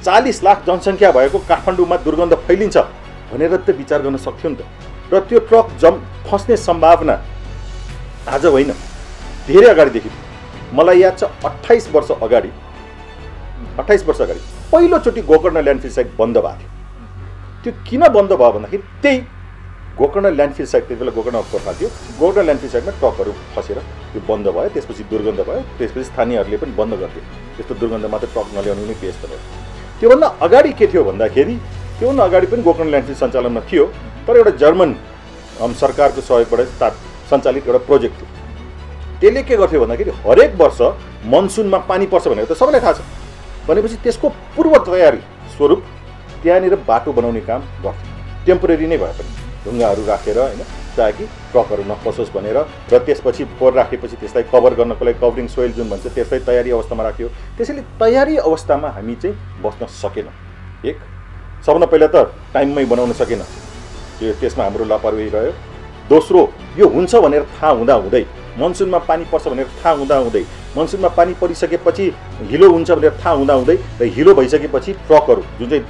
40 लाख जनसङ्ख्या भएको काठमाडौँमा दुर्गन्ध फैलिन्छ भनेर त विचार गर्न सक्थ्यो नि त। र त्यो ट्रक फस्ने सम्भावना आज होइन, धेरै अगाडिदेखि। मलाई याद छ 28 वर्ष अगाडि पहिलोचोटि गोकर्ण ल्यान्डफिल साइट बन्द भएको थियो। त्यो किन बन्द भयो भन्दाखेरि त्यही गोकर्ण ल्यान्डफिल साइट, त्यति बेला गोकर्ण पर्खा थियो, गोकर्ण ल्यान्डफिल साइटमा ट्रकहरू फसेर त्यो बन्द भयो। त्यसपछि दुर्गन्ध भयो, त्यसपछि स्थानीयहरूले पनि बन्द गर्थे। त्यस्तो दुर्गन्ध मात्र ट्रक नल्याउनु नै बेस्ट भयो। त्योभन्दा अगाडि के थियो भन्दाखेरि त्योभन्दा अगाडि पनि गोकर्ण ल्यान्डफिल सञ्चालनमा थियो, तर एउटा जर्मन सरकारको सहयोगबाट सञ्चालित एउटा प्रोजेक्ट थियो। त्यसले के गर्थ्यो भन्दाखेरि हरेक वर्ष मनसुनमा पानी पर्छ भनेको त सबैलाई थाहा छ। भनेपछि त्यसको पूर्व तयारी स्वरूप त्यहाँनिर बाटो बनाउने काम गर्थ्यो, टेम्पोरेरी नै भए पनि। ढुङ्गाहरू राखेर होइन ताकि ट्रकहरू नपसोस् भनेर र त्यसपछि फोहोर राखेपछि त्यसलाई कभर गर्नको लागि कभरिङ सोइल जुन भन्छ त्यसलाई तयारी अवस्थामा राख्यो। त्यसैले तयारी अवस्थामा हामी चाहिँ बस्न सकेनौँ। एक सबभन्दा पहिला त टाइममै बनाउन सकेन, त्यसमा हाम्रो लापरवाही रह्यो। दोस्रो यो हुन्छ भनेर थाहा हुँदाहुँदै, मनसुनमा पानी पर्छ भनेर थाहा हुँदाहुँदै, मनसुनमा पानी परिसकेपछि हिलो हुन्छ भनेर थाहा हुँदाहुँदै र हिलो भइसकेपछि ट्रकहरू जुन चाहिँ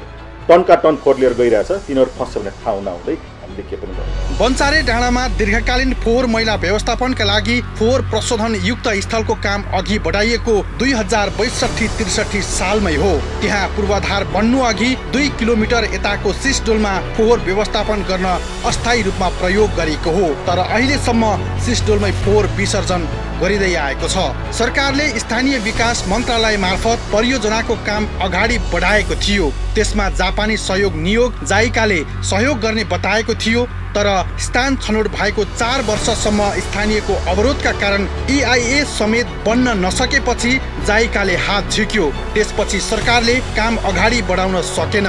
टनका टन फोहोर लिएर गइरहेछ तिनीहरू फस्छ भनेर थाहा हुँदाहुँदै हामीले के पनि गर्यौँ। बन्चारे डाँडामा दीर्घकालीन फोहोर मैला व्यवस्थापनका लागि फोहोर प्रशोधन युक्त स्थलको काम अघि बढाइएको 2062-63 सालमै हो। त्यहाँ पूर्वाधार बन्नु अघि 2 किलोमिटर यताको सिसडोलमा फोहोर व्यवस्थापन गर्न अस्थायी रूपमा प्रयोग गरिएको हो। तर अहिलेसम्म सिसडोलमै फोहोर विसर्जन गरिँदै आएको छ। सरकारले स्थानीय विकास मन्त्रालय मार्फत परियोजनाको काम अगाडि बढाएको थियो। त्यसमा जापानी सहयोग नियोग जाइकाले सहयोग गर्ने बताएको थियो। तर स्थान छनौट भएको 4 वर्षसम्म स्थानीयको अवरोधका कारण EIA समेत बन्न नसकेपछि जाइकाले हात झिक्यो। त्यसपछि सरकारले काम अगाडि बढाउन सकेन।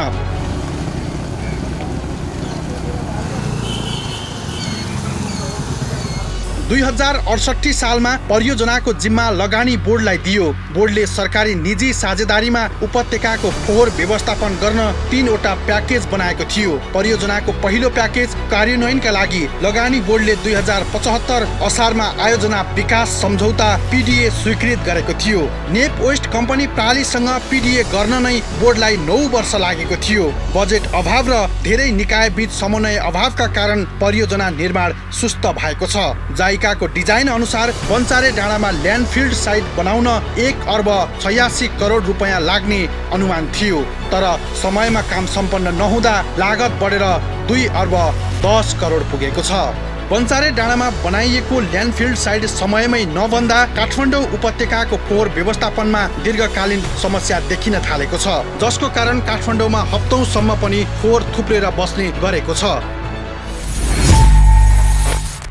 2068 सालमा परियोजनाको जिम्मा लगानी बोर्डलाई दियो। बोर्डले सरकारी निजी साझेदारीमा उपत्यकाको फोहोर व्यवस्थापन गर्न 3 वटा प्याकेज बनाएको थियो। परियोजनाको पहिलो प्याकेज कार्यान्वयनका लागि लगानी बोर्डले 2075 असारमा आयोजना विकास सम्झौता PDA स्वीकृत गरेको थियो। नेप वेस्ट कम्पनी प्रालीसँग PDA गर्न नै बोर्डलाई 9 वर्ष लागेको थियो। बजेट अभाव र धेरै निकाय बीच समन्वय अभावका कारण परियोजना निर्माण सुस्त भएको छ। जाइकाको डिजाइन अनुसार बन्चारे डाँडामा ल्यान्डफिल्ड साइट बनाउन 1 अर्ब 86 करोड रुपैयाँ लाग्ने अनुमान थियो। तर समयमा काम सम्पन्न नहुँदा लागत बढेर 2 अर्ब 10 करोड पुगेको छ। बन्चारे डाँडामा बनाइएको ल्यान्डफिल्ड साइट समयमै नबन्दा काठमाडौँ उपत्यकाको फोहोर व्यवस्थापनमा दीर्घकालीन समस्या देखिन थालेको छ, जसको कारण काठमाडौँमा हप्तौंसम्म पनि फोहोर थुप्रेर बस्ने गरेको छ।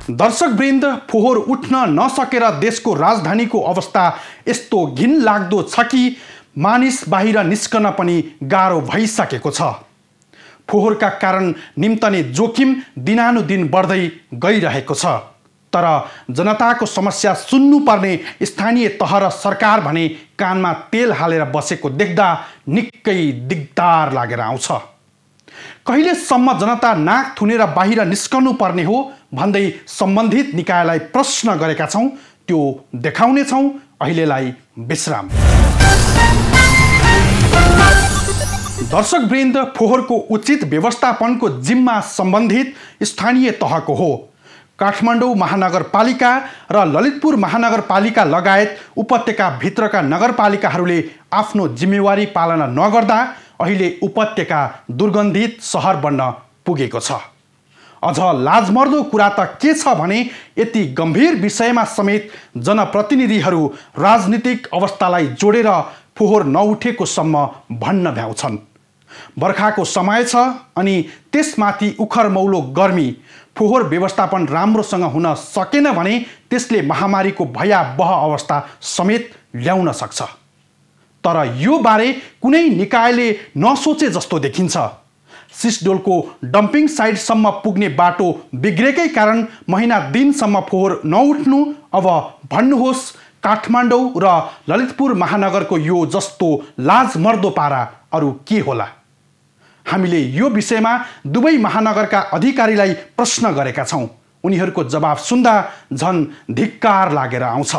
दर्शकवृन्द, फोहोर उठ्न नसकेर देशको राजधानीको अवस्था यस्तो घिनलाग्दो छ कि मानिस बाहिर निस्कन पनि गाह्रो भइसकेको छ। फोहोरका कारण निम्तने जोखिम दिनानुदिन बढ्दै गइरहेको छ। तर जनताको समस्या सुन्नुपर्ने स्थानीय तह र सरकार भने कानमा तेल हालेर बसेको देख्दा निकै दिगदार लागेर आउँछ। कहिलेसम्म जनता नाक थुनेर बाहिर निस्कनु पर्ने हो भन्दै सम्बन्धित निकायलाई प्रश्न गरेका छौँ। त्यो देखाउने छौँ। अहिलेलाई विश्राम। दर्शकवृन्द, फोहोरको उचित व्यवस्थापनको जिम्मा सम्बन्धित स्थानीय तहको हो। काठमाडौँ महानगरपालिका र ललितपुर महानगरपालिका लगायत उपत्यका भित्रका नगरपालिकाहरूले आफ्नो जिम्मेवारी पालना नगर्दा अहिले उपत्यका दुर्गन्धित सहर बन्न पुगेको छ। अझ लाजमर्दो कुरा त के छ भने यति गम्भीर विषयमा समेत जनप्रतिनिधिहरू राजनीतिक अवस्थालाई जोडेर फोहोर नउठेको सम्म भन्न भ्याउँछन्। बर्खाको समय छ अनि त्यसमाथि उखरमौलो गर्मी। फोहोर व्यवस्थापन राम्रोसँग हुन सकेन भने त्यसले महामारीको भयावह अवस्था समेत ल्याउन सक्छ। तर यो बारे कुनै निकायले नसोचे जस्तो देखिन्छ। सिसडोलको डम्पिङ साइटसम्म पुग्ने बाटो बिग्रेकै कारण महिना दिनसम्म फोहोर नउठ्नु। अब भन्नुहोस्, काठमाडौँ र ललितपुर महानगरको यो जस्तो लाजमर्दो पारा अरू के होला? हामीले यो विषयमा दुवै महानगरका अधिकारीलाई प्रश्न गरेका छौँ। उनीहरूको जवाब सुन्दा झन् धिक्कार लागेर आउँछ।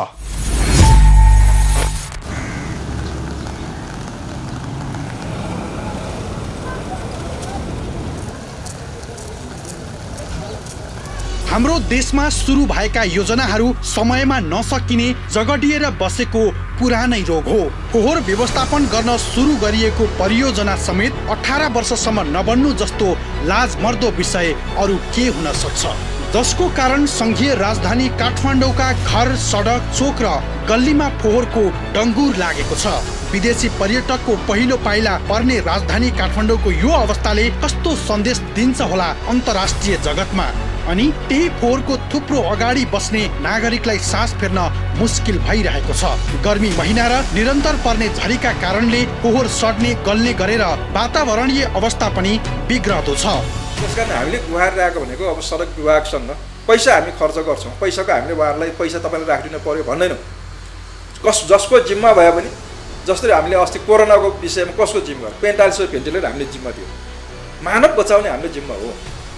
हाम्रो देशमा सुरु भएका योजनाहरू समयमा नसकिने जगडिएर बसेको पुरानै रोग हो। फोहोर व्यवस्थापन गर्न सुरु गरिएको परियोजना समेत 18 वर्षसम्म नबन्नु जस्तो लाजमर्दो विषय अरू के हुन सक्छ? जसको कारण संघीय राजधानी काठमाडौँका घर, सडक, चोक र गल्लीमा फोहोरको डङ्गुर लागेको छ। विदेशी पर्यटकको पहिलो पाइला पर्ने राजधानी काठमाडौँको यो अवस्थाले कस्तो सन्देश दिन्छ होला अन्तर्राष्ट्रिय जगतमा? अनि त्यही फोहोरको थुप्रो अगाडि बस्ने नागरिकलाई सास फेर्न मुस्किल भइरहेको छ। गर्मी महिना र निरन्तर पर्ने झरीका कारणले फोहोर सड्ने गल्ने गरेर वातावरणीय अवस्था पनि बिग्रदो छ। त्यस कारण हामीले गुहारिरहेको भनेको अब सडक विभागसँग पैसा हामी खर्च गर्छौँ, पैसाको हामीले उहाँहरूलाई पैसा तपाईँले राखिदिनु पर्यो भन्दैनौँ। जसको जिम्मा भयो भने जसरी हामीले अस्ति कोरोनाको विषयमा कसको जिम्मा 4500 भेन्टिलेटर हामीले जिम्मा दियो, मानव बचाउने हाम्रो जिम्मा हो।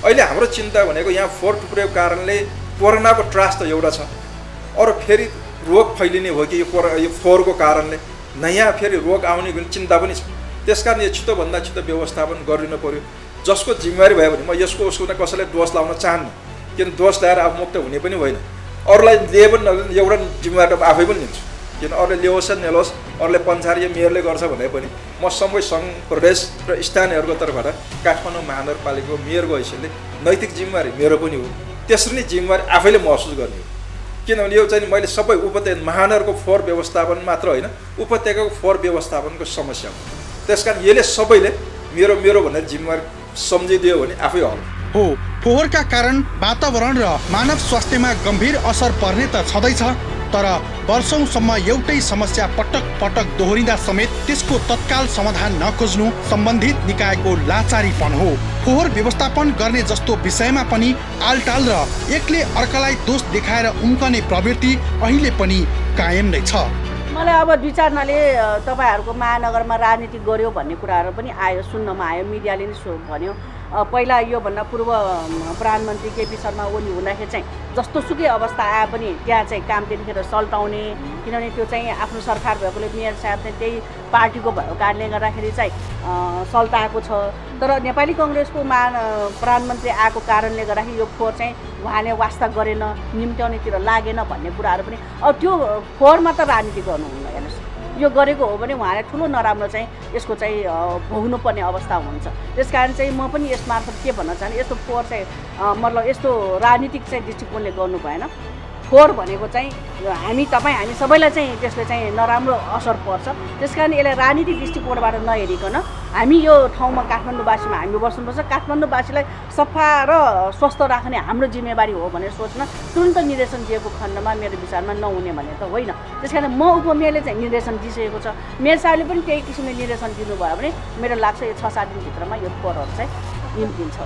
अहिले हाम्रो चिन्ता भनेको यहाँ फोहोर टुक्रेको कारणले कोरोनाको त्रास त एउटा छ, अरू फेरि रोग फैलिने हो कि यो फोहोरको कारणले नयाँ फेरि रोग आउने चिन्ता पनि छ। त्यस कारण यो छिटोभन्दा छिटो व्यवस्थापन गरिदिनु पर्यो। जसको जिम्मेवारी भयो भने म यसको उसको कसैलाई दोष लाउन चाहन्न, किन दोष ल्याएर अब मुक्त हुने पनि होइन। अरूलाई लिए पनि नलिने एउटा जिम्मेवारी त आफै पनि लिन्छु, किन अरूले ल्याओस् नेलोस्, अरूले पञ्चायत यो मेयरले गर्छ भने पनि म सबै सङ्घ प्रदेश र स्थानीयहरूको तर्फबाट काठमाडौँ महानगरपालिकाको मेयरको हैसियतले नैतिक जिम्मेवारी मेरो पनि हो। त्यसरी नै जिम्मेवारी आफैले महसुस गर्ने हो, किनभने यो चाहिँ मैले सबै उपत्यका महानगरको फोहोर व्यवस्थापन मात्र होइन, उपत्यकाको फोहोर व्यवस्थापनको समस्या हो। त्यस कारण यसले सबैले मेरो मेरो भनेर जिम्मेवारी सम्झिदियो भने आफै हल हो। फोहोरका कारण वातावरण र मानव स्वास्थ्यमा गम्भीर असर पर्ने त छँदैछ, तर वर्षौंसम्म एउटै समस्या पटक पटक दोहोरिँदा समेत त्यसको तत्काल समाधान नखोज्नु सम्बन्धित निकायको लाचारीपन हो। फोहोर व्यवस्थापन गर्ने जस्तो विषयमा पनि आलटाल र एकले अर्कालाई दोष देखाएर उम्कने प्रवृत्ति अहिले पनि कायम नै छ। मलाई अब विचारनाले तपाईहरुको महानगरमा राजनीति गर्यो भन्ने कुराहरु पनि आयो, सुन्नमा आयो, मिडियाले नि भन्यो। पहिला यो भन्दा पूर्व प्रधानमन्त्री केपी शर्मा ओली हुँदाखेरि चाहिँ जस्तो सुकै अवस्था आए पनि त्यहाँ चाहिँ काम त्यतिखेर सल्टाउने, किनभने त्यो चाहिँ आफ्नो सरकार भएकोले मेयर साहब चाहिँ त्यही पार्टीको भएको कारणले गर्दाखेरि चाहिँ सल्टाएको छ। तर नेपाली कङ्ग्रेसको प्रधानमन्त्री आएको कारणले गर्दाखेरि यो फोहोर चाहिँ उहाँले वास्ता गरेन, निम्त्याउनेतिर लागेन भन्ने कुराहरू पनि अब त्यो फोहोरमा त राजनीति गर्नुहुन्न। हेर्नुहोस्, यो गरेको हो भने उहाँले ठुलो नराम्रो चाहिँ यसको चाहिँ भोग्नुपर्ने अवस्था हुन्छ। त्यस कारण चाहिँ म पनि यसमार्फत के भन्न चाहन्छु, यस्तो फोहोर चाहिँ मतलब यस्तो राजनीतिक चाहिँ दृष्टिकोणले गर्नु भएन। फोहोर भनेको चाहिँ हामी सबैलाई चाहिँ त्यसले चाहिँ नराम्रो असर पर्छ। त्यस कारण यसलाई राजनीतिक दृष्टिकोणबाट नहेरिकन हामी यो ठाउँमा काठमाडौँवासीमा हामी बस्नुपर्छ। काठमाडौँवासीलाई सफा र स्वस्थ राख्ने हाम्रो जिम्मेवारी हो भनेर सोच्न तुरन्त निर्देशन दिएको खण्डमा मेरो विचारमा नहुने भने त होइन। त्यस कारण म उपमेयरले चाहिँ निर्देशन दिइसकेको छ, मेयर साहबले पनि त्यही किसिमले निर्देशन दिनुभयो भने मेरो लाग्छ यो 6-7 दिनभित्रमा यो फोहोरहरू चाहिँ निम्तिन्छ।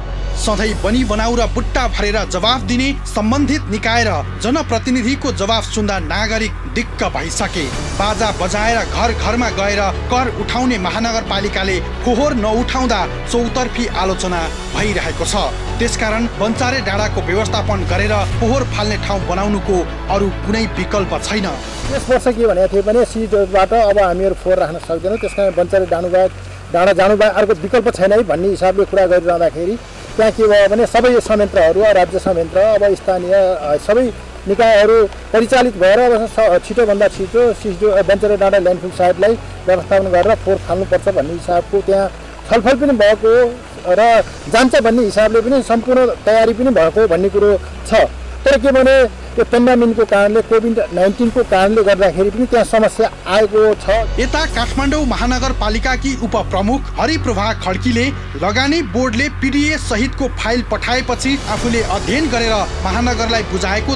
सधैँ बनी बनाउ र बुट्टा भरेर जवाफ दिने सम्बन्धित निकाय र जनप्रतिनिधिको जवाफ सुन्दा नागरिक दिक्क भइसके। बाजा बजाएर घर घरमा गएर कर उठाउने महानगरपालिकाले फोहोर नउठाउँदा चौतर्फी आलोचना भइरहेको छ। त्यसकारण बन्चारे डाँडाको व्यवस्थापन गरेर फोहोर फाल्ने ठाउँ बनाउनुको अरू कुनै विकल्प छैन। यस वर्ष के भनेको थियो भने सिडबाट अब हामीहरू फोहोर राख्न सक्दैनौँ, त्यसकारण बन्चारे डाँडा जानु बाहेक अर्को विकल्प छैन है भन्ने हिसाबले कुरा गरिरहँदाखेरि त्यहाँ के भयो भने सबै संयन्त्रहरू, राज्य संयन्त्र, अब स्थानीय सबै निकायहरू परिचालित भएर अब छिटोभन्दा छिटो बन्चारे डाँडा ल्यान्डफिल साइटलाई व्यवस्थापन गरेर फोहोर फाल्नुपर्छ भन्ने हिसाबको त्यहाँ छलफल पनि भएको र जान्छ भन्ने हिसाबले पनि सम्पूर्ण तयारी पनि भएको भन्ने कुरो छ। तर के भने यो पेन्डामिकको कारणले कोभिड-19 को कारणले गर्दाखेरि पनि त्यहाँ समस्या आएको छ। यता काठमाडौँ महानगरपालिकाकी उपप्रमुख हरिप्रभा खड्कीले लगानी बोर्डले पीडीए सहितको फाइल पठाएपछि आफूले अध्ययन गरेर महानगरलाई बुझाएको,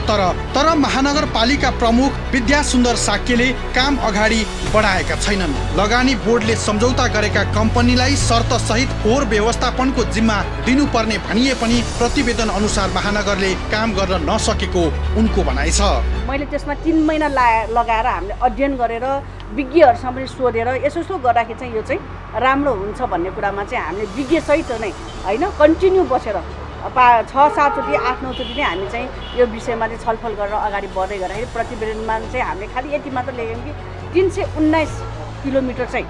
तर महानगरपालिका प्रमुख विद्यासुन्दर साक्यले काम अगाडि बढाएका छैनन्। लगानी बोर्डले सम्झौता गरेका कम्पनीलाई शर्त सहित फोहोर व्यवस्थापनको जिम्मा दिनुपर्ने भनिए पनि प्रतिवेदन अनुसार महानगरले काम गर्न नसकेको उनको भनाइ छ। मैले त्यसमा 3 महिना लगाएर हामीले अध्ययन गरेर विज्ञहरूसँग पनि सोधेर यसो गर्दाखेरि चाहिँ यो चाहिँ राम्रो हुन्छ भन्ने कुरामा चाहिँ हामीले विज्ञ सहित नै हैन कन्टिन्यू बसेर 6-7 चोटि 8-9 चोटि नै हामी चाहिँ यो विषयमा चाहिँ छलफल गरेर अगाडि बढ्दै गर्दाखेरि प्रतिवेदनमा चाहिँ हामीले खालि यति मात्र लेख्यौँ कि 319 किलोमिटर चाहिँ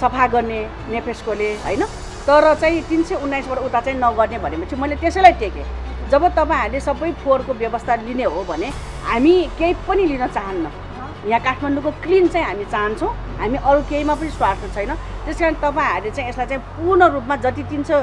सफा गर्ने नेफेस्कोले हैन, तर चाहिँ 319 बाट उता चाहिँ नगर्ने भनेपछि मैले त्यसैलाई टेकेँ। जब तपाईहरुले सबै फोहोरको व्यवस्था लिने हो भने हामी केही पनि लिन चाहन्न। यहाँ काठमाडौँको क्लिन चाहिँ हामी चाहन्छौँ, हामी अरू केहीमा पनि स्वार्थ छैन। त्यसकारण तपाईहरुले चाहिँ यसलाई चाहिँ पूर्ण रूपमा जति 300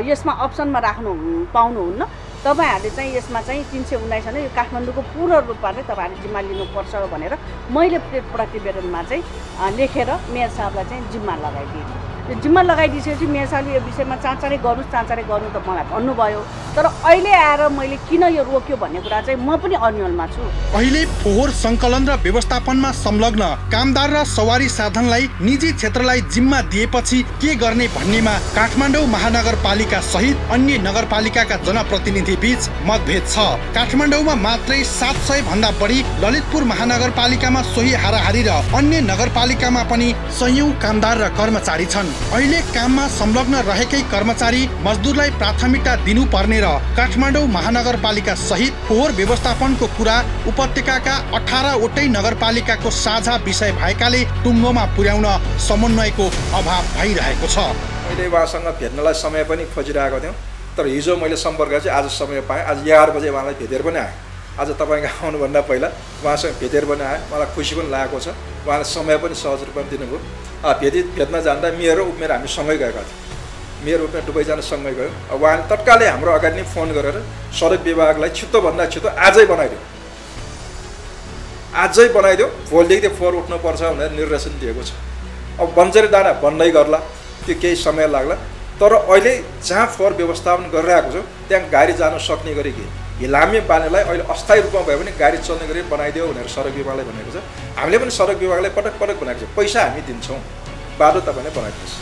यसमा अप्सनमा राख्नु पाउनुहुन्न। तपाईहरुले चाहिँ यसमा चाहिँ 319 हैन, यो काठमाडौँको पूर्ण रूपमा चाहिँ तपाईहरुले जिम्मा लिनुपर्छ भनेर मैले प्रतिवेदनमा चाहिँ लेखेर मेयर साहबलाई चाहिँ जिम्मा लगाइदिएँ। त्यो जिम्मा लगाइदिएपछि मेयर साहबले यो विषयमा चाँचारै गर्नु त मलाई भन्नुभयो। तर अहिले आएर मैले किन यो रोक्यो भन्ने कुरा चाहिँ म पनि अन्यलमा छु। अहिले फोहोर सङ्कलन र व्यवस्थापनमा संलग्न कामदार र सवारी साधनलाई निजी क्षेत्रलाई जिम्मा दिएपछि के गर्ने भन्नेमा काठमाडौँ महानगरपालिका सहित अन्य नगरपालिकाका जनप्रतिनिधि बीच मतभेद छ। काठमाडौँमा मात्रै 700 भन्दा बढी, ललितपुर महानगरपालिकामा सोही हाराहारी र अन्य नगरपालिकामा पनि सयौं कामदार र कर्मचारी छन्। अहिले काममा संलग्न रहेकै कर्मचारी मजदुरलाई प्राथमिकता दिनुपर्ने र काठमाडौँ महानगरपालिका सहित फोहोर व्यवस्थापनको कुरा उपत्यकाका 18 वटै नगरपालिकाको साझा विषय भएकाले टुङ्गोमा पुर्याउन समन्वयको अभाव भइरहेको छ। मैले उहाँसँग भेट्नलाई समय पनि खोजिरहेको थियौँ, तर हिजो मैले सम्पर्क चाहिँ आज समय पाएँ। आज 11 बजे उहाँलाई भेटेर पनि आएँ। आज तपाईँको आउनुभन्दा पहिला उहाँसँग भेटेर पनि आएँ, मलाई खुसी पनि लागेको छ। उहाँले समय पनि सहज रूपमा दिनुभयो। भेट्न जाँदा मेरो उमेर हामी सँगै गएका थियौँ, मेरो उमेर दुवैजना सँगै गयो। उहाँले तत्कालै हाम्रो अगाडि नै फोन गरेर सडक विभागलाई छिटोभन्दा छिटो आजै बनाइदियो, भोलिदेखि त्यो फोहोर उठ्नुपर्छ भनेर निर्देशन दिएको छ। अब बन्जरी डाँडा बन्दै गर्ला, त्यो केही समय लाग्ला, तर अहिले जहाँ फोहोर व्यवस्थापन गरिरहेको छ त्यहाँ गाडी जान सक्ने गरी कि हिलामी बानेलाई अहिले अस्थायी रूपमा भए पनि गाडी चल्ने गरी बनाइदियो भनेर सडक विभागलाई भनेको छ। हामीले पनि सडक विभागलाई पटक पटक भनेको छ, पैसा हामी दिन्छौँ, बाटो तपाईँले बनाइदिनुहोस्।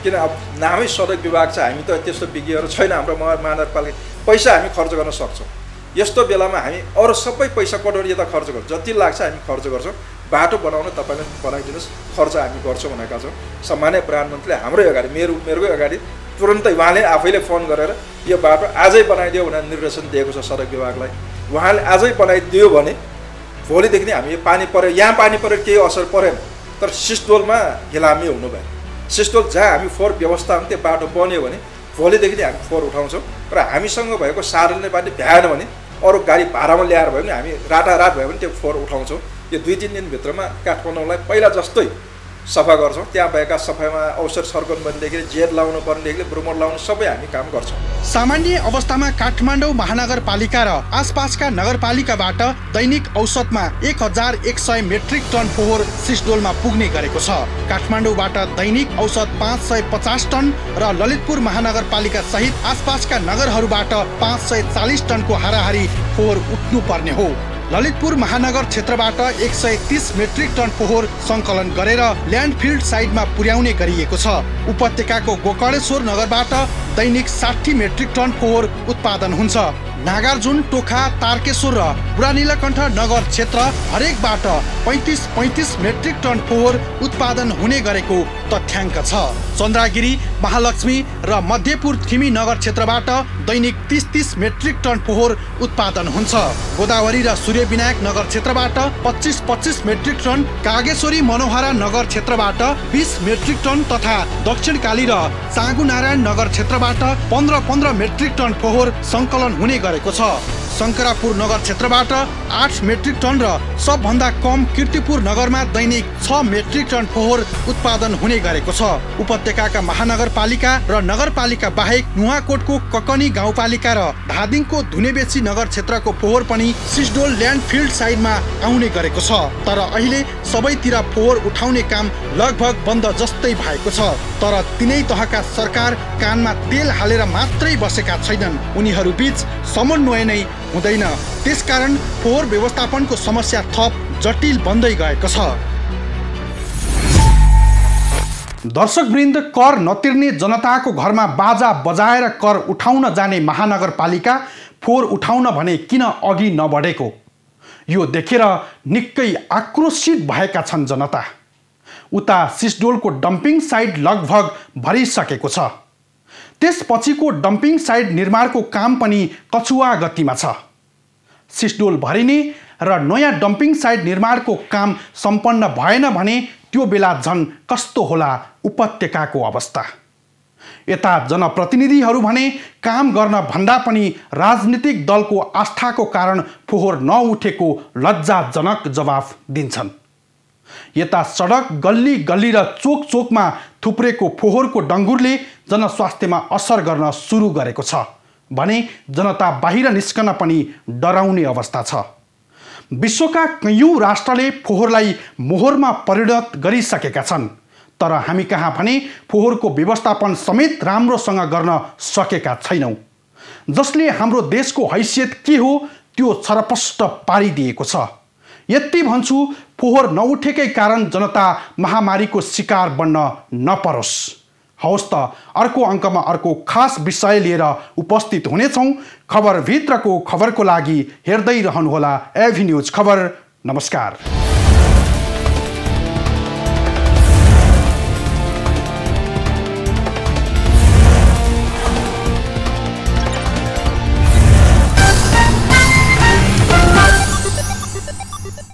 किन अब नामै सडक विभाग छ, हामी त त्यस्तो विज्ञहरू छैन। हाम्रो महानगरपालिका पैसा हामी खर्च गर्न सक्छौँ। यस्तो बेलामा हामी अरू सबै पैसा कटौती यता खर्च गर्छौँ, जति लाग्छ हामी खर्च गर्छौँ। बाटो बनाउन तपाईँले बनाइदिनुहोस्, खर्च हामी गर्छौँ भनेका छौँ। सामान्य प्रधानमन्त्रीले हाम्रै अगाडि मेरोकै अगाडि तुरन्तै उहाँले आफैले फोन गरेर यो बाटो आजै बनाइदियो भनेर निर्देशन दिएको छ सडक विभागलाई। उहाँले आजै बनाइदियो भने भोलिदेखि नै हामी पानी पऱ्यो, यहाँ पानी पऱ्यो केही असर परेन, तर सिस्टोलमा हिलामी हुनु भयो। सिस्टोल जहाँ हामी फोहोर व्यवस्थापन त्यो बाटो बन्यो भने भोलिदेखि नै हामी फोहोर उठाउँछौँ। र हामीसँग भएको सार्वजनिक बाटो भ्याएन भने अरू गाडी भाडामा ल्याएर भयो भने हामी रातारात भयो भने त्यो फोहोर उठाउँछौँ। यो 2-3 दिनभित्रमा काठमाडौँलाई पहिला जस्तै सफा गर्छौँ। त्यहाँ भएका सफाइमा औषध सर्कन बन्नेदेखि जेट लाउनु पर्नेदेखि ब्रोमोड लाउनु सबै हामी काम गर्छौँ। सामान्य अवस्थामा काठमाडौँ महानगरपालिका र आसपासका नगरपालिकाबाट दैनिक औसतमा 1100 मेट्रिक टन फोहोर सिस्डोलमा पुग्ने गरेको छ। काठमाडौँबाट दैनिक औसत 550 टन र ललितपुर महानगरपालिका सहित आसपासका नगरहरूबाट 540 टनको हाराहारी फोहोर उठ्नु पर्ने हो। ललितपुर महानगर क्षेत्रबाट 130 मेट्रिक टन फोहोर सङ्कलन गरेर ल्यान्डफिल्ड साइडमा पुर्याउने गरिएको छ। उपत्यकाको गोकर्णेश्वर नगरबाट दैनिक 60 मेट्रिक टन फोहोर उत्पादन हुन्छ। नागार्जुन, टोखा, तारकेश्वर र बुढानीलकण्ठ नगर क्षेत्र हरेकबाट 35 मेट्रिक टन फोहोर उत्पादन हुने गरेको तथ्याङ्क छ। चन्द्रागिरी, महालक्ष्मी र मध्यपुर थिमी नगर क्षेत्रबाट दैनिक 30 मेट्रिक टन फोहोर उत्पादन हुन्छ। गोदावरी र सूर्यविनायक नगर क्षेत्रबाट 25 मेट्रिक टन, कागेश्वरी मनोहरा नगर क्षेत्रबाट 20 मेट्रिक टन तथा दक्षिणकाली र सागुनारायण नगर क्षेत्रबाट 15 मेट्रिक टन फोहोर सङ्कलन हुने गरेको छ। शङ्करापुर नगर क्षेत्रबाट 8 मेट्रिक टन र सबभन्दा कम कीर्तिपुर नगरमा दैनिक 6 मेट्रिक टन फोहोर उत्पादन हुने गरेको छ। उपत्यकाका महानगरपालिका र नगरपालिका बाहेक नुवाकोटको ककनी गाउँपालिका र धादिङको धुनेबेसी नगर क्षेत्रको फोहोर पनि सिस्डोल ल्यान्डफिल्ड साइडमा आउने गरेको छ। तर अहिले सबैतिर फोहोर उठाउने काम लगभग बन्द जस्तै भएको छ। तर तिनै तहका सरकार कानमा तेल हालेर मात्रै बसेका छैनन्, उनीहरू बीच समन्वय नै हुँदैन। त्यसकारण फोहोर व्यवस्थापनको समस्या थप जटिल बन्दै गएको छ। दर्शकवृन्द, कर नतिर्ने जनताको घरमा बाजा बजाएर कर उठाउन जाने महानगरपालिका फोहोर उठाउन भने किन अघि नबढेको, यो देखेर निकै आक्रोशित भएका छन् जनता। उता सिस्डोलको डम्पिङ साइट लगभग भरिसकेको छ। त्यसपछिको डम्पिङ साइट निर्माणको काम पनि कछुवा गतिमा छ। सिस्डोल भरिने र नयाँ डम्पिङ साइट निर्माणको काम सम्पन्न भएन भने त्यो बेला झन् कस्तो होला उपत्यकाको अवस्था। यता जनप्रतिनिधिहरू भने काम गर्न भन्दा पनि राजनीतिक दलको आस्थाको कारण फोहोर नउठेको लज्जाजनक जवाफ दिन्छन्। यता सडक, गल्ली गल्ली र चोक चोकमा थुप्रेको फोहोरको डङ्गुरले जनस्वास्थ्यमा असर गर्न सुरु गरेको छ भने जनता बाहिर निस्कन पनि डराउने अवस्था छ। विश्वका कयौं राष्ट्रले फोहोरलाई मोहरमा परिणत गरिसकेका छन्, तर हामी कहाँ भने फोहोरको व्यवस्थापन समेत राम्रोसँग गर्न सकेका छैनौँ, जसले हाम्रो देशको हैसियत के हो त्यो छरपष्ट पारिदिएको छ। यति भन्छु, फोहोर नउठेकै कारण जनता महामारीको शिकार बन्न नपरोस्। हवस् त, अर्को अङ्कमा अर्को खास विषय लिएर उपस्थित हुनेछौँ। खबरभित्रको खबरको लागि हेर्दै रहनुहोला एभी न्युज खबर। नमस्कार।